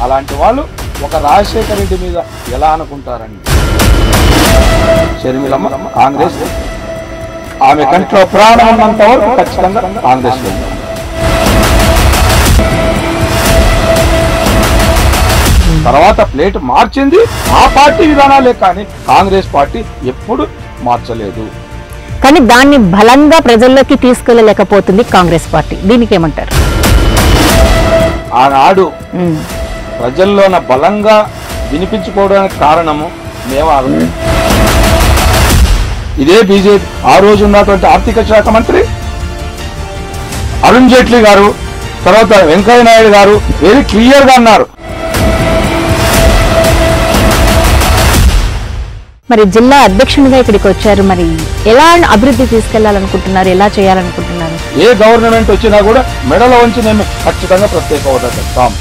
అలాంటి వాళ్ళు ఒక రాజశేఖర రెడ్డి మీద ఎలా అనుకుంటారండి? షర్మిలమ్మ కాంగ్రెస్, ఆమె కంట్లో ప్రాణం ఉన్నంత వరకు ఖచ్చితంగా కాంగ్రెస్ లో ఉంది. తర్వాత ప్లేట్ మార్చింది ఆ పార్టీ విధానాలే, కానీ కాంగ్రెస్ పార్టీ ఎప్పుడు మార్చలేదు. కానీ దాన్ని బలంగా ప్రజల్లోకి తీసుకెళ్లలేకపోతుంది కాంగ్రెస్ పార్టీ. దీనికి ఏమంటారు? ఆనాడు ప్రజల్లోన బలంగా వినిపించుకోవడానికి కారణము మేము ఇదే బీజేపీ ఆ రోజు ఉన్నటువంటి ఆర్థిక శాఖ మంత్రి అరుణ్ జైట్లీ గారు, తర్వాత వెంకయ్య నాయుడు గారు వెరీ క్లియర్ గా అన్నారు. మరి జిల్లా అధ్యక్షునిగా ఇక్కడికి వచ్చారు, మరి ఎలా అభివృద్ధి తీసుకెళ్లాలనుకుంటున్నారు, ఎలా చేయాలనుకుంటున్నారు? ఏ గవర్నమెంట్ వచ్చినా కూడా మెడలో ఉంచి మేము ఖచ్చితంగా ప్రత్యేక హోదా తెస్తాం.